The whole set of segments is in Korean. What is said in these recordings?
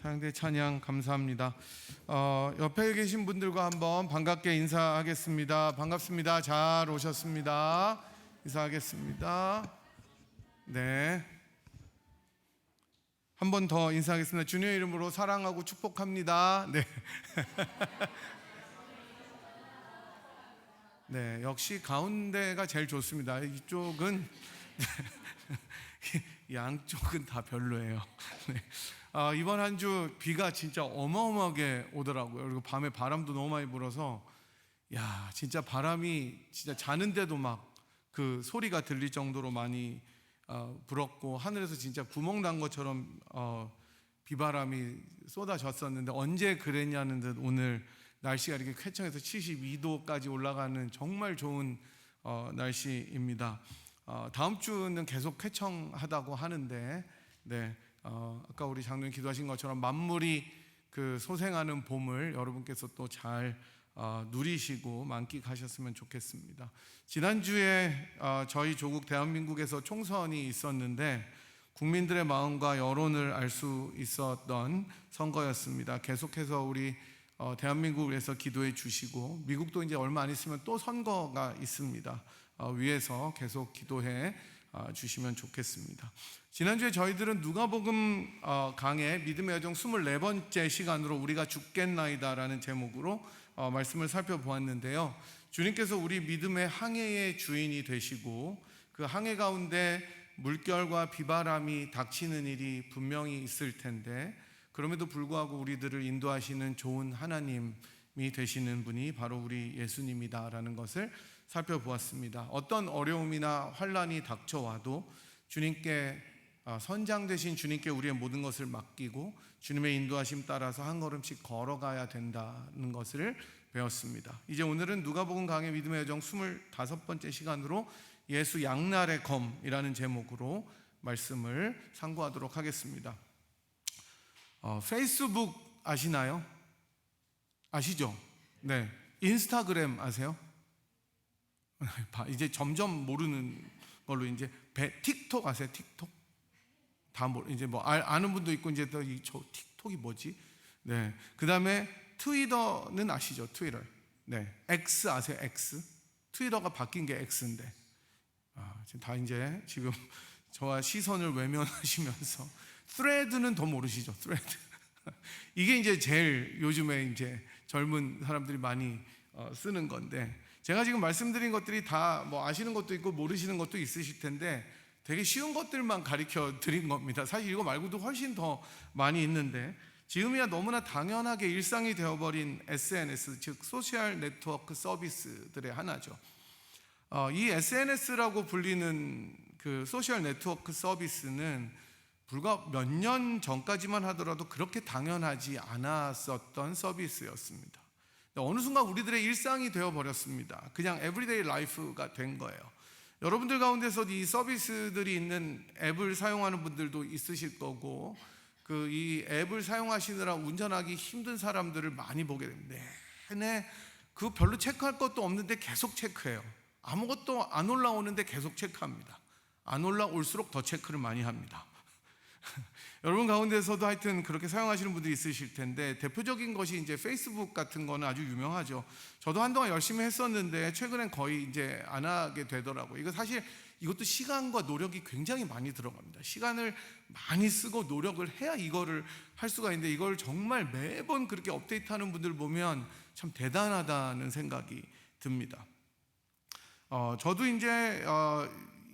찬양대 찬양 감사합니다. 옆에 계신 분들과 한번 반갑게 인사하겠습니다. 반갑습니다. 잘 오셨습니다. 인사하겠습니다. 네, 한 번 더 인사하겠습니다. 주님의 이름으로 사랑하고 축복합니다. 네. 네, 역시 가운데가 제일 좋습니다. 이쪽은 양쪽은 다 별로예요. 네. 이번 한 주 비가 진짜 어마어마하게 오더라고요. 그리고 밤에 바람도 너무 많이 불어서 진짜 바람이 진짜 자는데도 막 그 소리가 들릴 정도로 많이 불었고, 하늘에서 진짜 구멍 난 것처럼 비바람이 쏟아졌었는데 언제 그랬냐는 듯 오늘 날씨가 이렇게 쾌청해서 72도까지 올라가는 정말 좋은 날씨입니다. 다음 주는 계속 쾌청하다고 하는데, 네, 아까 우리 장로님 기도하신 것처럼 만물이 그 소생하는 봄을 여러분께서 또 잘 누리시고 만끽하셨으면 좋겠습니다. 지난주에 저희 조국 대한민국에서 총선이 있었는데 국민들의 마음과 여론을 알 수 있었던 선거였습니다. 계속해서 우리 대한민국을 위해서 기도해 주시고, 미국도 이제 얼마 안 있으면 또 선거가 있습니다. 위해서 계속 기도해 주시면 좋겠습니다. 지난주에 저희들은 누가복음 강의 믿음의 여정 24번째 시간으로 우리가 죽겠나이다 라는 제목으로 말씀을 살펴보았는데요. 주님께서 우리 믿음의 항해의 주인이 되시고, 그 항해 가운데 물결과 비바람이 닥치는 일이 분명히 있을 텐데, 그럼에도 불구하고 우리들을 인도하시는 좋은 하나님이 되시는 분이 바로 우리 예수님이다라는 것을 살펴보았습니다. 어떤 어려움이나 환난이 닥쳐와도 주님께 선장되신 주님께 우리의 모든 것을 맡기고 주님의 인도하심 따라서 한 걸음씩 걸어가야 된다는 것을 배웠습니다. 이제 오늘은 누가복음 강의 믿음의 여정 25번째 시간으로 예수 양날의 검이라는 제목으로 말씀을 상고하도록 하겠습니다. 페이스북 아시나요? 아시죠? 네. 인스타그램 아세요? 이제 점점 모르는 걸로 이제 틱톡 아세요? 틱톡? 다 이제 뭐 아는 분도 있고, 이제 또 저 틱톡이 뭐지? 네. 그다음에 트위터는 아시죠? 트위터. 네. X 아세요? X? 트위터가 바뀐 게 X인데. 지금 다 이제 지금 저와 시선을 외면하시면서, thread는 더 모르시죠? thread. 이게 이제 제일 요즘에 이제 젊은 사람들이 많이 쓰는 건데, 제가 지금 말씀드린 것들이 다 뭐 아시는 것도 있고 모르시는 것도 있으실 텐데 되게 쉬운 것들만 가르쳐 드린 겁니다. 사실 이거 말고도 훨씬 더 많이 있는데, 지금이야 너무나 당연하게 일상이 되어버린 SNS, 즉 소셜 네트워크 서비스들의 하나죠. 이 SNS라고 불리는 그 소셜 네트워크 서비스는 불과 몇 년 전까지만 하더라도 그렇게 당연하지 않았었던 서비스였습니다. 어느 순간 우리들의 일상이 되어버렸습니다. 그냥 에브리데이 라이프가 된 거예요. 여러분들 가운데서 이 서비스들이 있는 앱을 사용하는 분들도 있으실 거고, 이 앱을 사용하시느라 운전하기 힘든 사람들을 많이 보게 됩니다. 내내 그 별로 체크할 것도 없는데 계속 체크해요. 아무것도 안 올라오는데 계속 체크합니다. 안 올라올수록 더 체크를 많이 합니다. 여러분 가운데서도 하여튼 그렇게 사용하시는 분들이 있으실 텐데, 대표적인 것이 이제 페이스북 같은 거는 아주 유명하죠. 저도 한동안 열심히 했었는데 최근엔 거의 이제 안 하게 되더라고요. 이거 사실 이것도 시간과 노력이 굉장히 많이 들어갑니다. 시간을 많이 쓰고 노력을 해야 이거를 할 수가 있는데, 이걸 정말 매번 그렇게 업데이트하는 분들 보면 참 대단하다는 생각이 듭니다. 저도 이제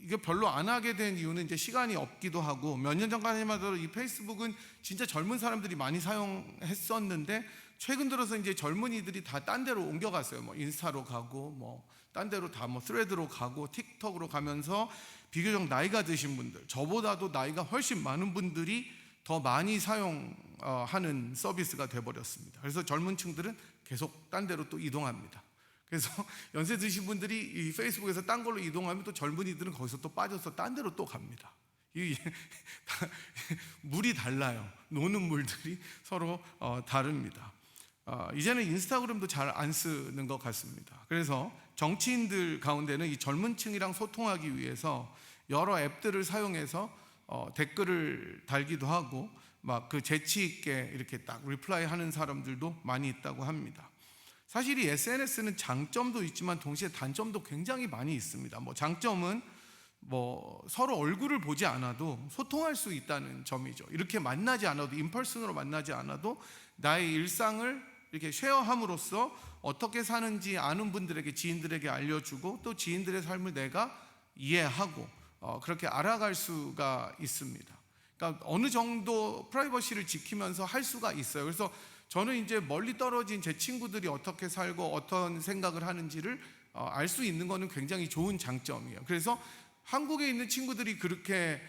이게 별로 안 하게 된 이유는 이제 시간이 없기도 하고, 몇 년 전까지만 해도 이 페이스북은 진짜 젊은 사람들이 많이 사용했었는데 최근 들어서 이제 젊은이들이 다 딴 데로 옮겨갔어요. 뭐 인스타로 가고, 뭐 딴 데로 다 뭐 스레드로 가고, 틱톡으로 가면서 비교적 나이가 드신 분들, 저보다도 나이가 훨씬 많은 분들이 더 많이 사용하는 서비스가 돼버렸습니다. 그래서 젊은 층들은 계속 딴 데로 또 이동합니다. 그래서 연세 드신 분들이 이 페이스북에서 딴 걸로 이동하면 또 젊은이들은 거기서 또 빠져서 딴 데로 또 갑니다. 물이 달라요. 노는 물들이 서로 다릅니다. 이제는 인스타그램도 잘 안 쓰는 것 같습니다. 그래서 정치인들 가운데는 이 젊은 층이랑 소통하기 위해서 여러 앱들을 사용해서 댓글을 달기도 하고, 막 그 재치 있게 이렇게 딱 리플라이 하는 사람들도 많이 있다고 합니다. 사실 이 SNS는 장점도 있지만 동시에 단점도 굉장히 많이 있습니다. 뭐 장점은 뭐 서로 얼굴을 보지 않아도 소통할 수 있다는 점이죠. 이렇게 만나지 않아도, 인펄슨으로 만나지 않아도 나의 일상을 이렇게 쉐어함으로써 어떻게 사는지 아는 분들에게, 지인들에게 알려주고 또 지인들의 삶을 내가 이해하고 그렇게 알아갈 수가 있습니다. 그러니까 어느 정도 프라이버시를 지키면서 할 수가 있어요. 그래서 저는 이제 멀리 떨어진 제 친구들이 어떻게 살고 어떤 생각을 하는지를 알 수 있는 거는 굉장히 좋은 장점이에요. 그래서 한국에 있는 친구들이 그렇게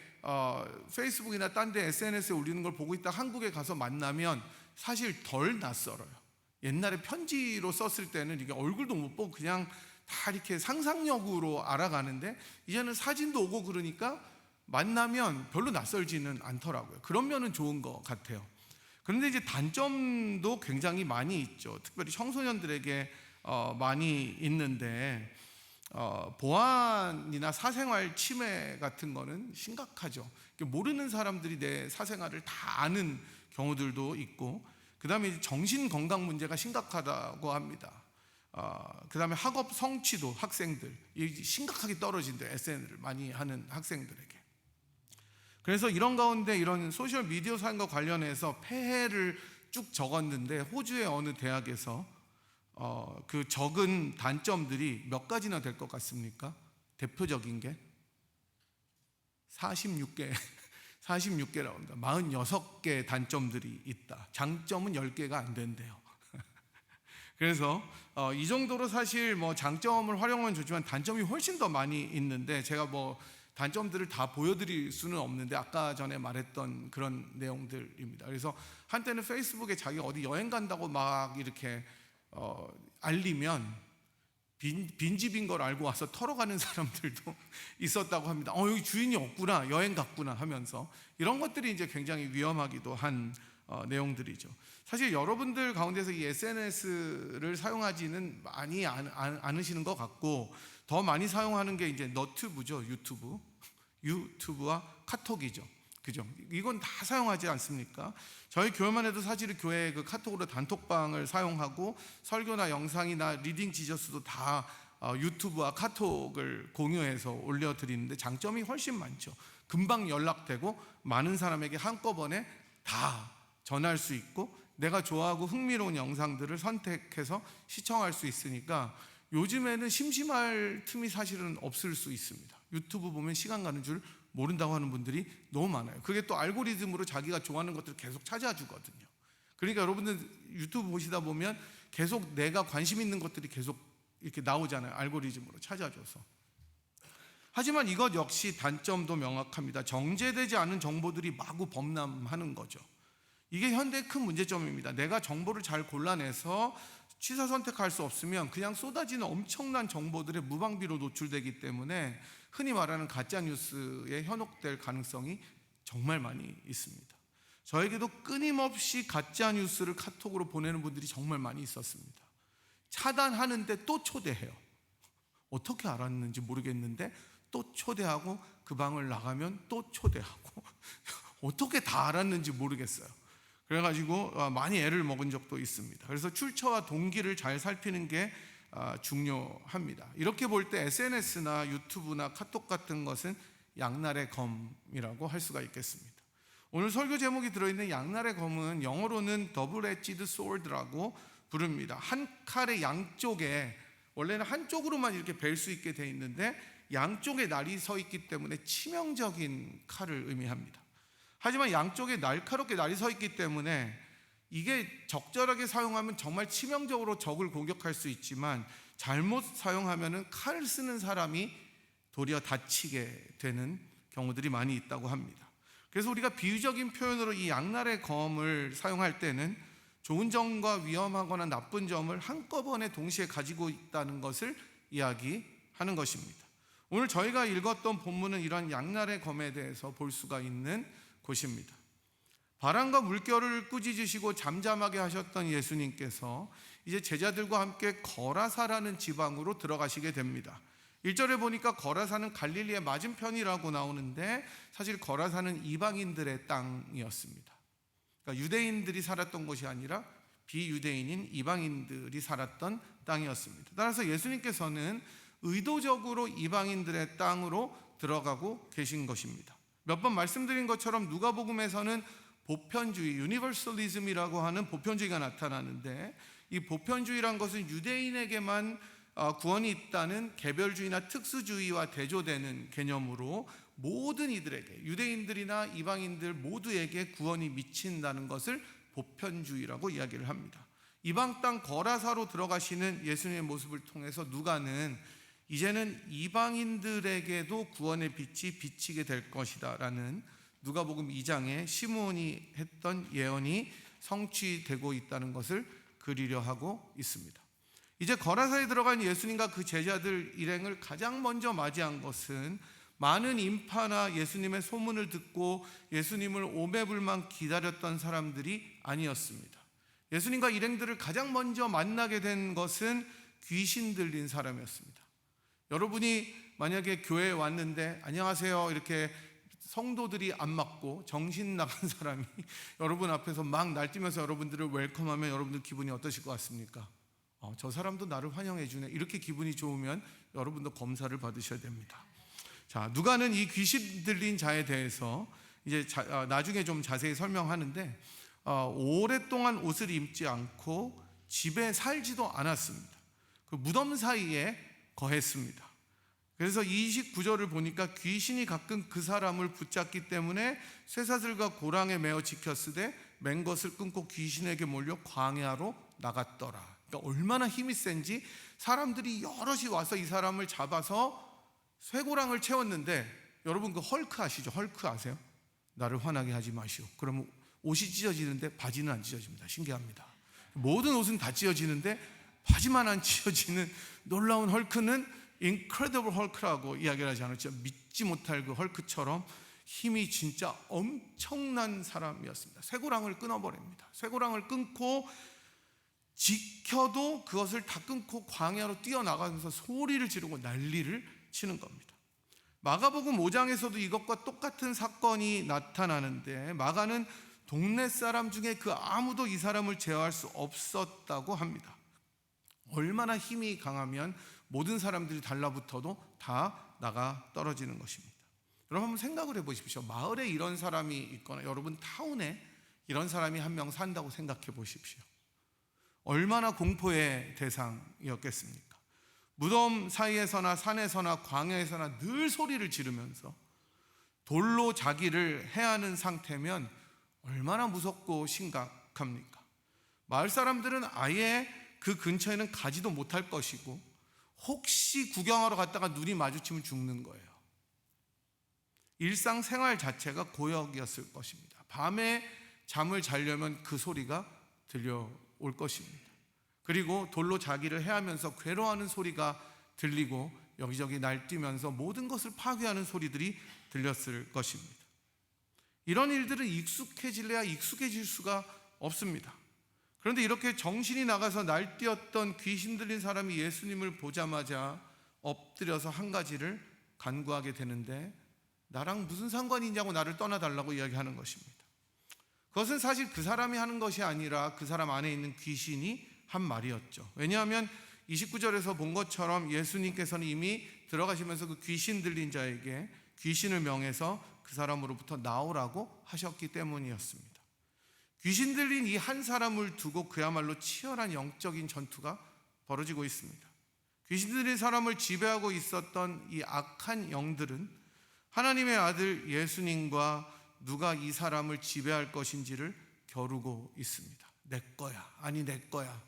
페이스북이나 딴 데 SNS에 올리는 걸 보고 있다 한국에 가서 만나면 사실 덜 낯설어요. 옛날에 편지로 썼을 때는 이게 얼굴도 못 보고 그냥 다 이렇게 상상력으로 알아가는데 이제는 사진도 오고 그러니까 만나면 별로 낯설지는 않더라고요. 그런 면은 좋은 것 같아요. 그런데 이제 단점도 굉장히 많이 있죠. 특별히 청소년들에게 많이 있는데 보안이나 사생활 침해 같은 거는 심각하죠. 모르는 사람들이 내 사생활을 다 아는 경우들도 있고, 그 다음에 정신 건강 문제가 심각하다고 합니다. 그 다음에 학업 성취도, 학생들 심각하게 떨어진대, SNS를 많이 하는 학생들에게. 그래서 이런 가운데 이런 소셜 미디어 사용과 관련해서 폐해를 쭉 적었는데 호주의 어느 대학에서 그 적은 단점들이 몇 가지나 될 것 같습니까? 대표적인 게 46개라고 합니다. 46개의 단점들이 있다. 장점은 10개가 안 된대요. 그래서 이 정도로 사실 뭐 장점을 활용하면 좋지만 단점이 훨씬 더 많이 있는데, 제가 뭐 단점들을 다 보여드릴 수는 없는데 아까 전에 말했던 그런 내용들입니다. 그래서 한때는 페이스북에 자기가 어디 여행 간다고 막 이렇게 알리면 빈집인 걸 알고 와서 털어가는 사람들도 있었다고 합니다. 여기 주인이 없구나, 여행 갔구나 하면서. 이런 것들이 이제 굉장히 위험하기도 한 내용들이죠. 사실 여러분들 가운데서 이 SNS를 사용하지는 많이 않으시는 것 같고, 더 많이 사용하는 게 이제 너튜브죠. 유튜브와 카톡이죠. 그죠? 이건 다 사용하지 않습니까? 저희 교회만 해도 사실 교회 그 카톡으로 단톡방을 사용하고 설교나 영상이나 리딩 지저스도 다 유튜브와 카톡을 공유해서 올려드리는데 장점이 훨씬 많죠. 금방 연락되고 많은 사람에게 한꺼번에 다 전할 수 있고 내가 좋아하고 흥미로운 영상들을 선택해서 시청할 수 있으니까 요즘에는 심심할 틈이 사실은 없을 수 있습니다. 유튜브 보면 시간 가는 줄 모른다고 하는 분들이 너무 많아요. 그게 또 알고리즘으로 자기가 좋아하는 것들을 계속 찾아주거든요. 그러니까 여러분들 유튜브 보시다 보면 계속 내가 관심 있는 것들이 계속 이렇게 나오잖아요. 알고리즘으로 찾아줘서. 하지만 이것 역시 단점도 명확합니다. 정제되지 않은 정보들이 마구 범람하는 거죠. 이게 현대의 큰 문제점입니다. 내가 정보를 잘 골라내서 취사 선택할 수 없으면 그냥 쏟아지는 엄청난 정보들의 무방비로 노출되기 때문에 흔히 말하는 가짜뉴스에 현혹될 가능성이 정말 많이 있습니다. 저에게도 끊임없이 가짜뉴스를 카톡으로 보내는 분들이 정말 많이 있었습니다. 차단하는데 또 초대해요. 어떻게 알았는지 모르겠는데 또 초대하고 그 방을 나가면 또 초대하고 어떻게 다 알았는지 모르겠어요. 그래가지고 많이 애를 먹은 적도 있습니다. 그래서 출처와 동기를 잘 살피는 게 중요합니다. 이렇게 볼 때 SNS나 유튜브나 카톡 같은 것은 양날의 검이라고 할 수가 있겠습니다. 오늘 설교 제목이 들어있는 양날의 검은 영어로는 double-edged sword라고 부릅니다. 한 칼의 양쪽에, 원래는 한쪽으로만 이렇게 벨 수 있게 돼 있는데 양쪽에 날이 서 있기 때문에 치명적인 칼을 의미합니다. 하지만 양쪽에 날카롭게 날이 서 있기 때문에 이게 적절하게 사용하면 정말 치명적으로 적을 공격할 수 있지만 잘못 사용하면 칼을 쓰는 사람이 도리어 다치게 되는 경우들이 많이 있다고 합니다. 그래서 우리가 비유적인 표현으로 이 양날의 검을 사용할 때는 좋은 점과 위험하거나 나쁜 점을 한꺼번에 동시에 가지고 있다는 것을 이야기하는 것입니다. 오늘 저희가 읽었던 본문은 이런 양날의 검에 대해서 볼 수가 있는 곳입니다. 바람과 물결을 꾸짖으시고 잠잠하게 하셨던 예수님께서 이제 제자들과 함께 거라사라는 지방으로 들어가시게 됩니다. 1절에 보니까 거라사는 갈릴리의 맞은편이라고 나오는데 사실 거라사는 이방인들의 땅이었습니다. 그러니까 유대인들이 살았던 곳이 아니라 비유대인인 이방인들이 살았던 땅이었습니다. 따라서 예수님께서는 의도적으로 이방인들의 땅으로 들어가고 계신 것입니다. 몇 번 말씀드린 것처럼 누가복음에서는 보편주의, 유니버설리즘이라고 하는 보편주의가 나타나는데, 이 보편주의란 것은 유대인에게만 구원이 있다는 개별주의나 특수주의와 대조되는 개념으로 모든 이들에게, 유대인들이나 이방인들 모두에게 구원이 미친다는 것을 보편주의라고 이야기를 합니다. 이방 땅 거라사로 들어가시는 예수님의 모습을 통해서 누가는 이제는 이방인들에게도 구원의 빛이 비치게 될 것이다 라는 누가복음 2장에 시므온이 했던 예언이 성취되고 있다는 것을 그리려 하고 있습니다. 이제 거라사에 들어간 예수님과 그 제자들 일행을 가장 먼저 맞이한 것은 많은 인파나 예수님의 소문을 듣고 예수님을 오매불만 기다렸던 사람들이 아니었습니다. 예수님과 일행들을 가장 먼저 만나게 된 것은 귀신 들린 사람이었습니다. 여러분이 만약에 교회에 왔는데 안녕하세요 이렇게 성도들이 안 맞고 정신 나간 사람이 여러분 앞에서 막 날뛰면서 여러분들을 웰컴하면 여러분들 기분이 어떠실 것 같습니까? 저 사람도 나를 환영해 주네. 이렇게 기분이 좋으면 여러분도 검사를 받으셔야 됩니다. 자, 누가는 이 귀신 들린 자에 대해서 이제 나중에 좀 자세히 설명하는데, 오랫동안 옷을 입지 않고 집에 살지도 않았습니다. 그 무덤 사이에 거했습니다. 그래서 29절을 보니까 귀신이 가끔 그 사람을 붙잡기 때문에 쇠사슬과 고랑에 매어 지켰으되 맨 것을 끊고 귀신에게 몰려 광야로 나갔더라. 그러니까 얼마나 힘이 센지 사람들이 여럿이 와서 이 사람을 잡아서 쇠고랑을 채웠는데, 여러분 그 헐크 아시죠? 헐크 아세요? 나를 화나게 하지 마시오. 그러면 옷이 찢어지는데 바지는 안 찢어집니다. 신기합니다. 모든 옷은 다 찢어지는데 바지만 안 찢어지는 놀라운 헐크는 Incredible 헐크라고 이야기를 하지 않았죠? 믿지 못할 그 헐크처럼 힘이 진짜 엄청난 사람이었습니다. 쇠고랑을 끊어버립니다. 쇠고랑을 끊고 지켜도 그것을 다 끊고 광야로 뛰어나가면서 소리를 지르고 난리를 치는 겁니다. 마가복음 5장에서도 이것과 똑같은 사건이 나타나는데, 마가는 동네 사람 중에 그 아무도 이 사람을 제어할 수 없었다고 합니다. 얼마나 힘이 강하면 모든 사람들이 달라붙어도 다 나가 떨어지는 것입니다. 여러분 한번 생각을 해보십시오. 마을에 이런 사람이 있거나 여러분 타운에 이런 사람이 한 명 산다고 생각해 보십시오. 얼마나 공포의 대상이었겠습니까? 무덤 사이에서나 산에서나 광야에서나 늘 소리를 지르면서 돌로 자기를 해하는 상태면 얼마나 무섭고 심각합니까? 마을 사람들은 아예 그 근처에는 가지도 못할 것이고, 혹시 구경하러 갔다가 눈이 마주치면 죽는 거예요. 일상생활 자체가 고역이었을 것입니다. 밤에 잠을 자려면 그 소리가 들려올 것입니다. 그리고 돌로 자기를 해하면서 괴로워하는 소리가 들리고 여기저기 날뛰면서 모든 것을 파괴하는 소리들이 들렸을 것입니다. 이런 일들은 익숙해질래야 익숙해질 수가 없습니다. 그런데 이렇게 정신이 나가서 날뛰었던 귀신 들린 사람이 예수님을 보자마자 엎드려서 한 가지를 간구하게 되는데, 나랑 무슨 상관이 있냐고 나를 떠나달라고 이야기하는 것입니다. 그것은 사실 그 사람이 하는 것이 아니라 그 사람 안에 있는 귀신이 한 말이었죠. 왜냐하면 29절에서 본 것처럼 예수님께서는 이미 들어가시면서 그 귀신 들린 자에게 귀신을 명해서 그 사람으로부터 나오라고 하셨기 때문이었습니다. 귀신 들린 이 한 사람을 두고 그야말로 치열한 영적인 전투가 벌어지고 있습니다. 귀신 들린 사람을 지배하고 있었던 이 악한 영들은 하나님의 아들 예수님과 누가 이 사람을 지배할 것인지를 겨루고 있습니다. 내 거야, 아니 내 거야.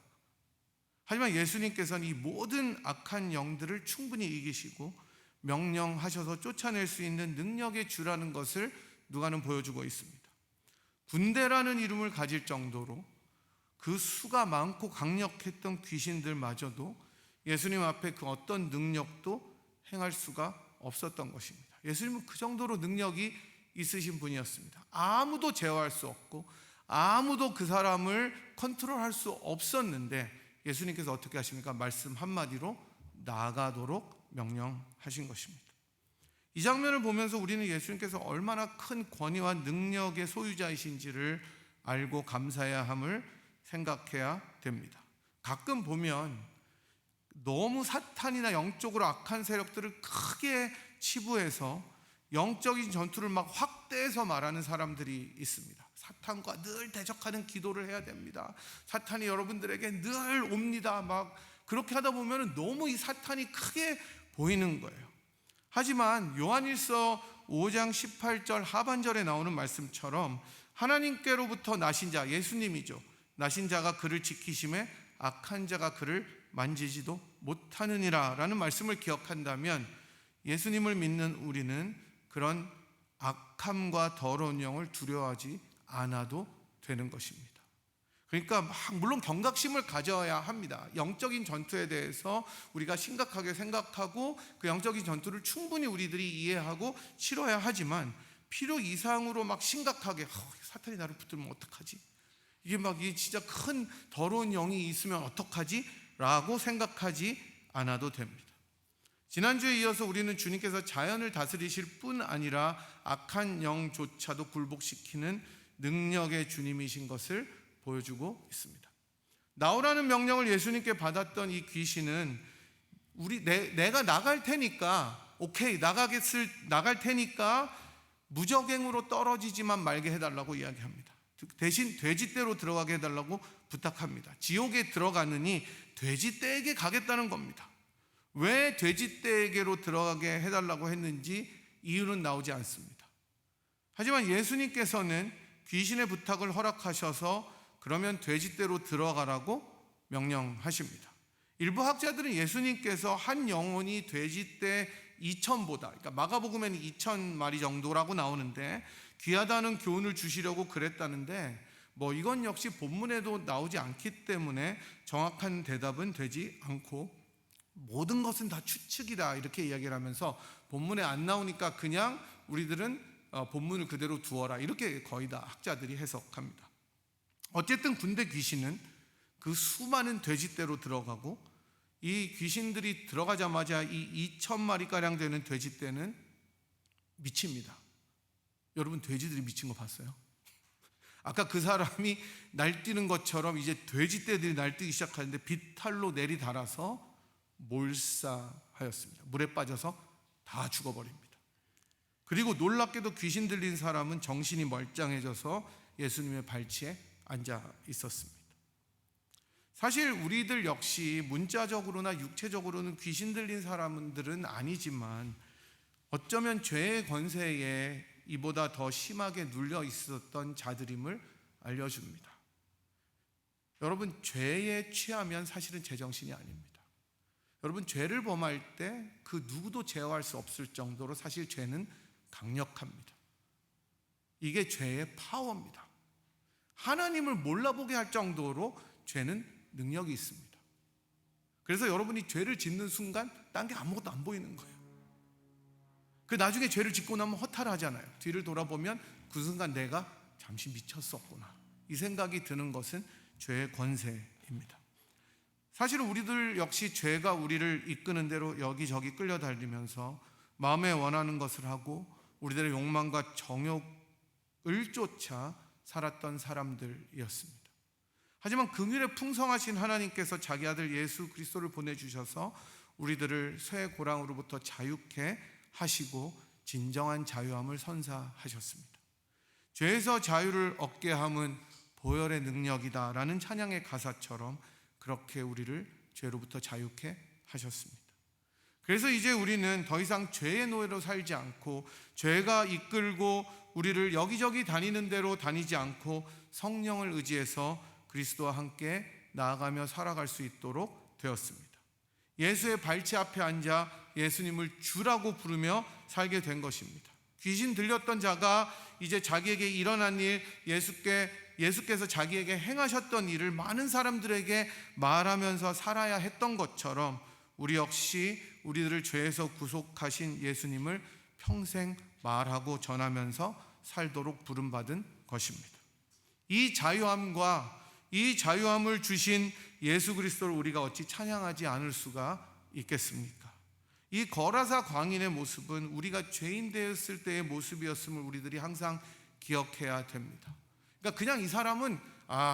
하지만 예수님께서는 이 모든 악한 영들을 충분히 이기시고 명령하셔서 쫓아낼 수 있는 능력의 주라는 것을 누가는 보여주고 있습니다. 군대라는 이름을 가질 정도로 그 수가 많고 강력했던 귀신들마저도 예수님 앞에 그 어떤 능력도 행할 수가 없었던 것입니다. 예수님은 그 정도로 능력이 있으신 분이었습니다. 아무도 제어할 수 없고 아무도 그 사람을 컨트롤할 수 없었는데 예수님께서 어떻게 하십니까? 말씀 한마디로 나가도록 명령하신 것입니다. 이 장면을 보면서 우리는 예수님께서 얼마나 큰 권위와 능력의 소유자이신지를 알고 감사해야 함을 생각해야 됩니다. 가끔 보면 너무 사탄이나 영적으로 악한 세력들을 크게 치부해서 영적인 전투를 막 확대해서 말하는 사람들이 있습니다. 사탄과 늘 대적하는 기도를 해야 됩니다. 사탄이 여러분들에게 늘 옵니다. 막 그렇게 하다 보면 너무 이 사탄이 크게 보이는 거예요. 하지만 요한일서 5장 18절 하반절에 나오는 말씀처럼 하나님께로부터 나신 자, 예수님이죠. 나신 자가 그를 지키심에 악한 자가 그를 만지지도 못하느니라 라는 말씀을 기억한다면 예수님을 믿는 우리는 그런 악함과 더러운 영을 두려워하지 않아도 되는 것입니다. 그러니까 물론 경각심을 가져야 합니다. 영적인 전투에 대해서 우리가 심각하게 생각하고 그 영적인 전투를 충분히 우리들이 이해하고 치러야 하지만 필요 이상으로 막 심각하게 사탄이 나를 붙들면 어떡하지? 이게 막 이 진짜 큰 더러운 영이 있으면 어떡하지? 라고 생각하지 않아도 됩니다. 지난주에 이어서 우리는 주님께서 자연을 다스리실 뿐 아니라 악한 영조차도 굴복시키는 능력의 주님이신 것을 보여주고 있습니다. 나오라는 명령을 예수님께 받았던 이 귀신은 내가 나갈 테니까 오케이 나갈 테니까 무적행으로 떨어지지만 말게 해달라고 이야기합니다. 대신 돼지떼로 들어가게 해달라고 부탁합니다. 지옥에 들어가느니 돼지떼에게 가겠다는 겁니다. 왜 돼지떼에게로 들어가게 해달라고 했는지 이유는 나오지 않습니다. 하지만 예수님께서는 귀신의 부탁을 허락하셔서 그러면 돼지떼로 들어가라고 명령하십니다. 일부 학자들은 예수님께서 한 영혼이 돼지떼 2,000보다, 그러니까 마가복음에는 2,000마리 정도라고 나오는데 귀하다는 교훈을 주시려고 그랬다는데 이건 역시 본문에도 나오지 않기 때문에 정확한 대답은 되지 않고 모든 것은 다 추측이다 이렇게 이야기를 하면서 본문에 안 나오니까 그냥 우리들은 본문을 그대로 두어라 이렇게 거의 다 학자들이 해석합니다. 어쨌든 군대 귀신은 그 수많은 돼지떼로 들어가고 이 귀신들이 들어가자마자 이 2,000마리가량 되는 돼지떼는 미칩니다. 여러분 돼지들이 미친 거 봤어요? 아까 그 사람이 날뛰는 것처럼 이제 돼지떼들이 날뛰기 시작하는데 비탈로 내리달아서 몰사하였습니다. 물에 빠져서 다 죽어버립니다. 그리고 놀랍게도 귀신 들린 사람은 정신이 멀쩡해져서 예수님의 발치에 앉아 있었습니다. 사실 우리들 역시 문자적으로나 육체적으로는 귀신 들린 사람들은 아니지만 어쩌면 죄의 권세에 이보다 더 심하게 눌려 있었던 자들임을 알려줍니다. 여러분 죄에 취하면 사실은 제정신이 아닙니다. 여러분 죄를 범할 때 그 누구도 제어할 수 없을 정도로 사실 죄는 강력합니다. 이게 죄의 파워입니다. 하나님을 몰라보게 할 정도로 죄는 능력이 있습니다. 그래서 여러분이 죄를 짓는 순간 딴 게 아무것도 안 보이는 거예요. 그 나중에 죄를 짓고 나면 허탈하잖아요. 뒤를 돌아보면 그 순간 내가 잠시 미쳤었구나 이 생각이 드는 것은 죄의 권세입니다. 사실은 우리들 역시 죄가 우리를 이끄는 대로 여기저기 끌려다니면서 마음에 원하는 것을 하고 우리들의 욕망과 정욕을 쫓아 살았던 사람들이었습니다. 하지만 긍휼에 풍성하신 하나님께서 자기 아들 예수 그리스도를 보내주셔서 우리들을 쇠 고랑으로부터 자유케 하시고 진정한 자유함을 선사하셨습니다. 죄에서 자유를 얻게 함은 보혈의 능력이다 라는 찬양의 가사처럼 그렇게 우리를 죄로부터 자유케 하셨습니다. 그래서 이제 우리는 더 이상 죄의 노예로 살지 않고 죄가 이끌고 우리를 여기저기 다니는 대로 다니지 않고 성령을 의지해서 그리스도와 함께 나아가며 살아갈 수 있도록 되었습니다. 예수의 발치 앞에 앉아 예수님을 주라고 부르며 살게 된 것입니다. 귀신 들렸던 자가 이제 자기에게 일어난 일, 예수께서 자기에게 행하셨던 일을 많은 사람들에게 말하면서 살아야 했던 것처럼 우리 역시 우리들을 죄에서 구속하신 예수님을 평생 말하고 전하면서 살도록 부름받은 것입니다. 이 자유함과 이 자유함을 주신 예수 그리스도를 우리가 어찌 찬양하지 않을 수가 있겠습니까? 이 거라사 광인의 모습은 우리가 죄인 되었을 때의 모습이었음을 우리들이 항상 기억해야 됩니다. 그러니까 그냥 이 사람은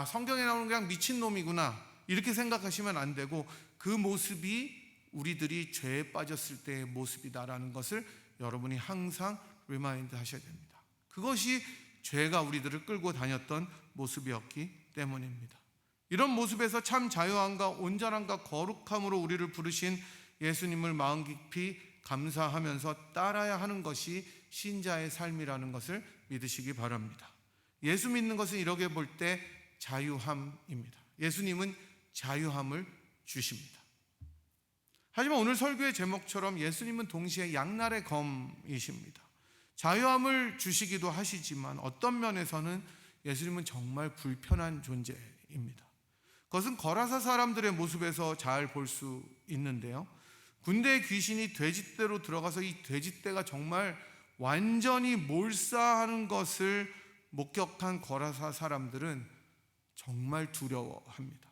성경에 나오는 그냥 미친놈이구나 이렇게 생각하시면 안 되고, 그 모습이 우리들이 죄에 빠졌을 때의 모습이다라는 것을 여러분이 항상 리마인드 하셔야 됩니다. 그것이 죄가 우리들을 끌고 다녔던 모습이었기 때문입니다. 이런 모습에서 참 자유함과 온전함과 거룩함으로 우리를 부르신 예수님을 마음 깊이 감사하면서 따라야 하는 것이 신자의 삶이라는 것을 믿으시기 바랍니다. 예수 믿는 것은 이렇게 볼 때 자유함입니다. 예수님은 자유함을 주십니다. 하지만 오늘 설교의 제목처럼 예수님은 동시에 양날의 검이십니다. 자유함을 주시기도 하시지만 어떤 면에서는 예수님은 정말 불편한 존재입니다. 그것은 거라사 사람들의 모습에서 잘 볼 수 있는데요, 군대의 귀신이 돼지떼로 들어가서 이 돼지떼가 정말 완전히 몰사하는 것을 목격한 거라사 사람들은 정말 두려워합니다.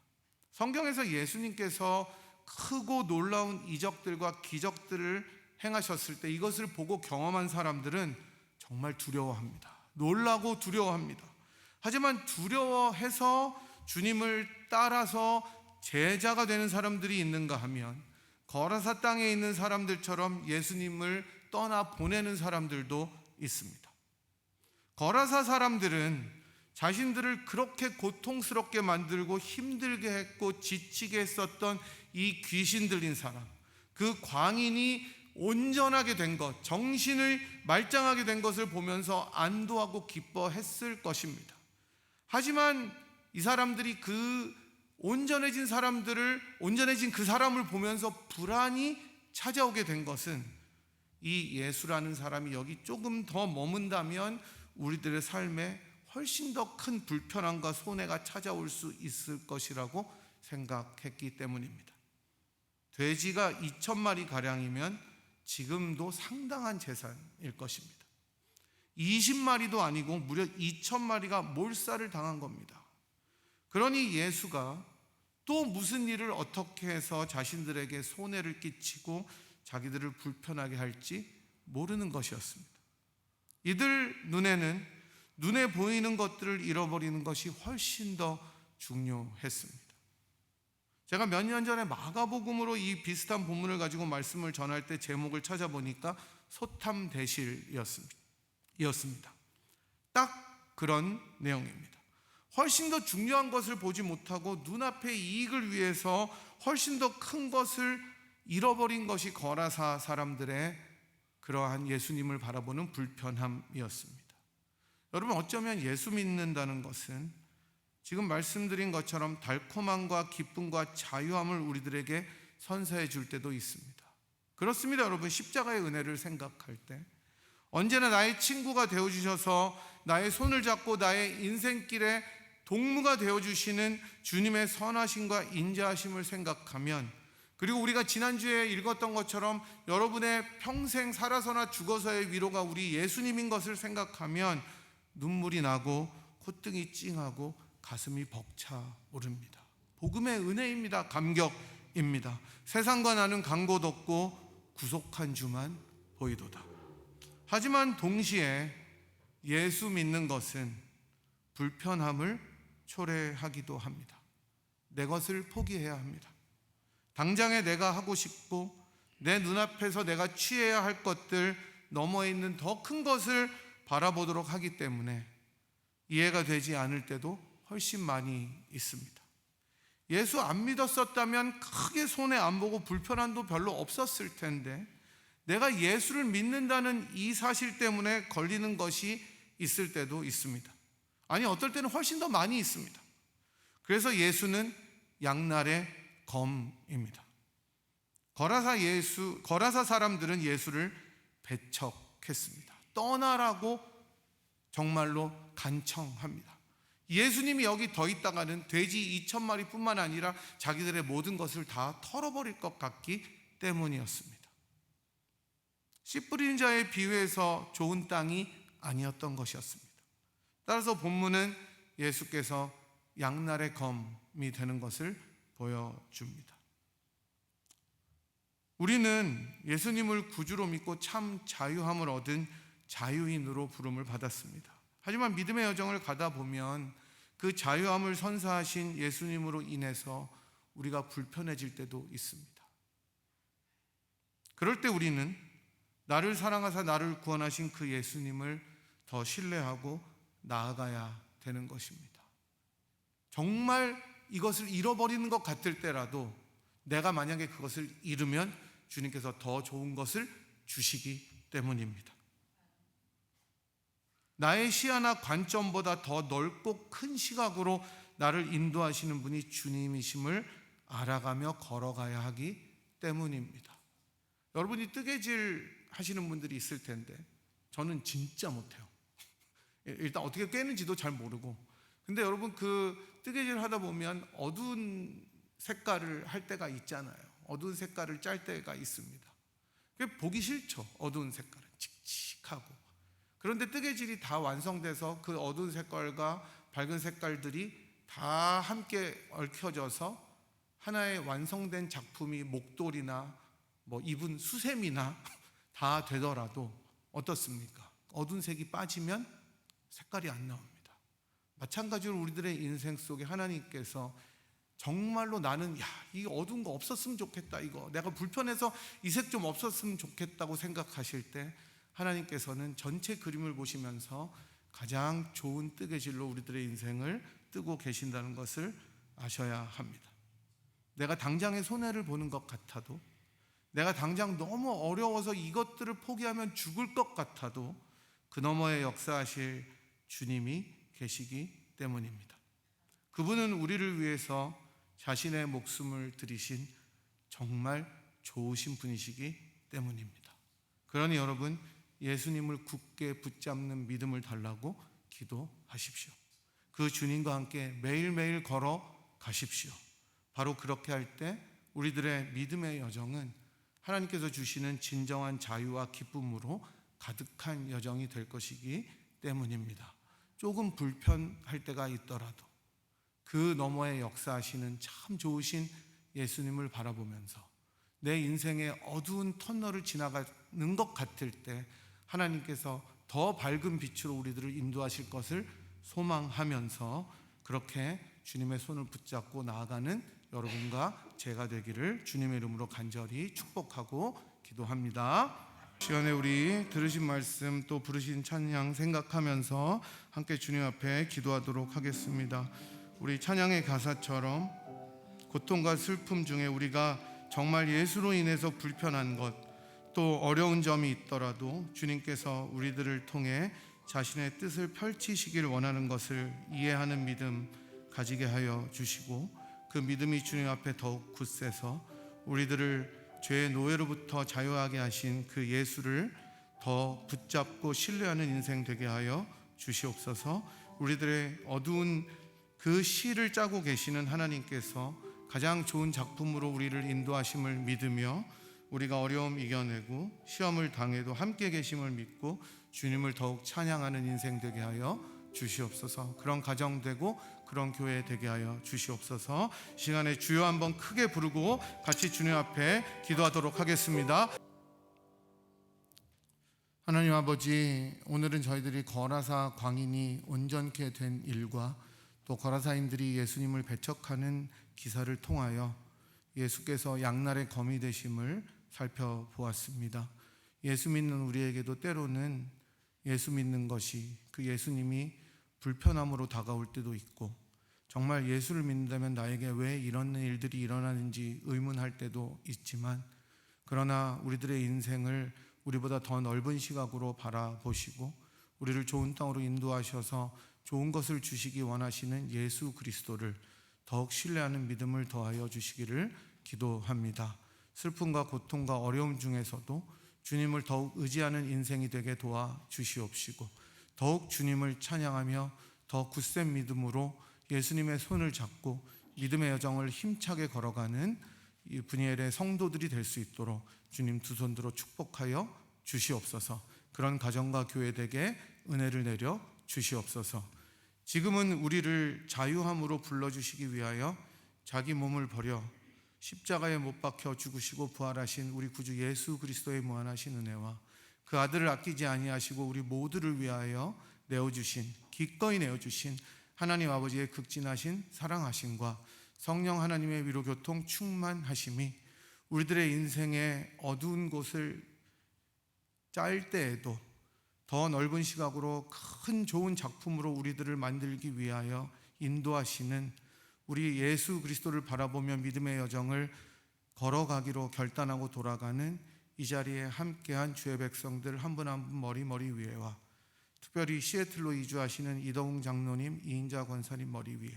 성경에서 예수님께서 크고 놀라운 이적들과 기적들을 행하셨을 때 이것을 보고 경험한 사람들은 정말 두려워합니다. 놀라고 두려워합니다. 하지만 두려워해서 주님을 따라서 제자가 되는 사람들이 있는가 하면 거라사 땅에 있는 사람들처럼 예수님을 떠나 보내는 사람들도 있습니다. 거라사 사람들은 자신들을 그렇게 고통스럽게 만들고 힘들게 했고 지치게 했었던 이 귀신 들린 사람, 그 광인이 온전하게 된 것, 정신을 말짱하게 된 것을 보면서 안도하고 기뻐했을 것입니다. 하지만 이 사람들이 그 온전해진 그 사람을 보면서 불안이 찾아오게 된 것은 이 예수라는 사람이 여기 조금 더 머문다면 우리들의 삶에 훨씬 더 큰 불편함과 손해가 찾아올 수 있을 것이라고 생각했기 때문입니다. 돼지가 2,000마리 가량이면 지금도 상당한 재산일 것입니다. 20마리도 아니고 무려 2,000마리가 몰살을 당한 겁니다. 그러니 예수가 또 무슨 일을 어떻게 해서 자신들에게 손해를 끼치고 자기들을 불편하게 할지 모르는 것이었습니다. 이들 눈에는 눈에 보이는 것들을 잃어버리는 것이 훨씬 더 중요했습니다. 제가 몇 년 전에 마가복음으로 이 비슷한 본문을 가지고 말씀을 전할 때 제목을 찾아보니까 소탐대실이었습니다. 딱 그런 내용입니다. 훨씬 더 중요한 것을 보지 못하고 눈앞의 이익을 위해서 훨씬 더 큰 것을 잃어버린 것이 거라사 사람들의 그러한 예수님을 바라보는 불편함이었습니다. 여러분, 어쩌면 예수 믿는다는 것은 지금 말씀드린 것처럼 달콤함과 기쁨과 자유함을 우리들에게 선사해 줄 때도 있습니다. 그렇습니다. 여러분, 십자가의 은혜를 생각할 때 언제나 나의 친구가 되어주셔서 나의 손을 잡고 나의 인생길에 동무가 되어주시는 주님의 선하심과 인자하심을 생각하면, 그리고 우리가 지난주에 읽었던 것처럼 여러분의 평생 살아서나 죽어서의 위로가 우리 예수님인 것을 생각하면 눈물이 나고 콧등이 찡하고 가슴이 벅차오릅니다. 복음의 은혜입니다. 감격입니다. 세상과 나는 간 곳 없고 구속한 주만 보이도다. 하지만 동시에 예수 믿는 것은 불편함을 초래하기도 합니다. 내 것을 포기해야 합니다. 당장에 내가 하고 싶고 내 눈앞에서 내가 취해야 할 것들 너머에 있는 더 큰 것을 바라보도록 하기 때문에 이해가 되지 않을 때도 훨씬 많이 있습니다. 예수 안 믿었었다면 크게 손해 안 보고 불편함도 별로 없었을 텐데 내가 예수를 믿는다는 이 사실 때문에 걸리는 것이 있을 때도 있습니다. 아니, 어떨 때는 훨씬 더 많이 있습니다. 그래서 예수는 양날의 검입니다. 거라사 사람들은 예수를 배척했습니다. 떠나라고 정말로 간청합니다. 예수님이 여기 더 있다가는 돼지 2,000마리뿐만 아니라 자기들의 모든 것을 다 털어버릴 것 같기 때문이었습니다. 씨 뿌리는 자의 비유에서 좋은 땅이 아니었던 것이었습니다. 따라서 본문은 예수께서 양날의 검이 되는 것을 보여줍니다. 우리는 예수님을 구주로 믿고 참 자유함을 얻은 자유인으로 부름을 받았습니다. 하지만 믿음의 여정을 가다 보면 그 자유함을 선사하신 예수님으로 인해서 우리가 불편해질 때도 있습니다. 그럴 때 우리는 나를 사랑하사 나를 구원하신 그 예수님을 더 신뢰하고 나아가야 되는 것입니다. 정말 이것을 잃어버리는 것 같을 때라도 내가 만약에 그것을 잃으면 주님께서 더 좋은 것을 주시기 때문입니다. 나의 시야나 관점보다 더 넓고 큰 시각으로 나를 인도하시는 분이 주님이심을 알아가며 걸어가야 하기 때문입니다. 여러분이 뜨개질 하시는 분들이 있을 텐데 저는 진짜 못해요. 일단 어떻게 꿰는지도 잘 모르고. 근데 여러분 그 뜨개질 하다 보면 어두운 색깔을 할 때가 있잖아요. 어두운 색깔을 짤 때가 있습니다. 그게 보기 싫죠. 어두운 색깔은 칙칙하고. 그런데 뜨개질이 다 완성돼서 그 어두운 색깔과 밝은 색깔들이 다 함께 얽혀져서 하나의 완성된 작품이 목도리나 뭐 입은 수세미나 다 되더라도 어떻습니까? 어두운 색이 빠지면 색깔이 안 나옵니다. 마찬가지로 우리들의 인생 속에 하나님께서 정말로 나는 이 어두운 거 없었으면 좋겠다, 이거 내가 불편해서 이 색 좀 없었으면 좋겠다고 생각하실 때 하나님께서는 전체 그림을 보시면서 가장 좋은 뜨개질로 우리들의 인생을 뜨고 계신다는 것을 아셔야 합니다. 내가 당장의 손해를 보는 것 같아도, 내가 당장 너무 어려워서 이것들을 포기하면 죽을 것 같아도 그 너머에 역사하실 주님이 계시기 때문입니다. 그분은 우리를 위해서 자신의 목숨을 들이신 정말 좋으신 분이시기 때문입니다. 그러니 여러분, 예수님을 굳게 붙잡는 믿음을 달라고 기도하십시오. 그 주님과 함께 매일매일 걸어가십시오. 바로 그렇게 할 때 우리들의 믿음의 여정은 하나님께서 주시는 진정한 자유와 기쁨으로 가득한 여정이 될 것이기 때문입니다. 조금 불편할 때가 있더라도 그 너머에 역사하시는 참 좋으신 예수님을 바라보면서 내 인생의 어두운 터널을 지나가는 것 같을 때 하나님께서 더 밝은 빛으로 우리들을 인도하실 것을 소망하면서 그렇게 주님의 손을 붙잡고 나아가는 여러분과 제가 되기를 주님의 이름으로 간절히 축복하고 기도합니다. 시간에 우리 들으신 말씀 또 부르신 찬양 생각하면서 함께 주님 앞에 기도하도록 하겠습니다. 우리 찬양의 가사처럼 고통과 슬픔 중에 우리가 정말 예수로 인해서 불편한 것 또 어려운 점이 있더라도 주님께서 우리들을 통해 자신의 뜻을 펼치시길 원하는 것을 이해하는 믿음 가지게 하여 주시고 그 믿음이 주님 앞에 더욱 굳세서 우리들을 죄의 노예로부터 자유하게 하신 그 예수를 더 붙잡고 신뢰하는 인생 되게 하여 주시옵소서. 우리들의 어두운 그 시를 짜고 계시는 하나님께서 가장 좋은 작품으로 우리를 인도하심을 믿으며 우리가 어려움 이겨내고 시험을 당해도 함께 계심을 믿고 주님을 더욱 찬양하는 인생 되게 하여 주시옵소서. 그런 가정 되고 그런 교회 되게 하여 주시옵소서. 시간에 주여 한번 크게 부르고 같이 주님 앞에 기도하도록 하겠습니다. 하나님 아버지, 오늘은 저희들이 거라사 광인이 온전케 된 일과 또 거라사인들이 예수님을 배척하는 기사를 통하여 예수께서 양날의 검이 되심을 살펴보았습니다. 예수 믿는 우리에게도 때로는 예수 믿는 것이 그 예수님이 불편함으로 다가올 때도 있고 정말 예수를 믿는다면 나에게 왜 이런 일들이 일어나는지 의문할 때도 있지만 그러나 우리들의 인생을 우리보다 더 넓은 시각으로 바라보시고 우리를 좋은 땅으로 인도하셔서 좋은 것을 주시기 원하시는 예수 그리스도를 더욱 신뢰하는 믿음을 더하여 주시기를 기도합니다. 슬픔과 고통과 어려움 중에서도 주님을 더욱 의지하는 인생이 되게 도와주시옵시고 더욱 주님을 찬양하며 더 굳센 믿음으로 예수님의 손을 잡고 믿음의 여정을 힘차게 걸어가는 이 분이엘의 성도들이 될 수 있도록 주님 두 손 들어 축복하여 주시옵소서. 그런 가정과 교회에게 은혜를 내려 주시옵소서. 지금은 우리를 자유함으로 불러주시기 위하여 자기 몸을 버려 십자가에 못 박혀 죽으시고 부활하신 우리 구주 예수 그리스도의 무한하신 은혜와 그 아들을 아끼지 아니하시고 우리 모두를 위하여 내어주신, 기꺼이 내어주신 하나님 아버지의 극진하신 사랑하심과 성령 하나님의 위로 교통 충만하심이 우리들의 인생의 어두운 곳을 짤 때에도 더 넓은 시각으로 큰 좋은 작품으로 우리들을 만들기 위하여 인도하시는 우리 예수 그리스도를 바라보며 믿음의 여정을 걸어가기로 결단하고 돌아가는 이 자리에 함께한 주의 백성들 한 분 한 분 머리 위에와 특별히 시애틀로 이주하시는 이동웅 장로님, 이인자 권사님 머리 위에,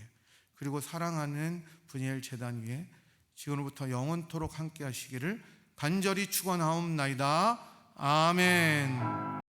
그리고 사랑하는 분이엘 재단 위에 지금부터 영원토록 함께 하시기를 간절히 축원하옵나이다. 아멘.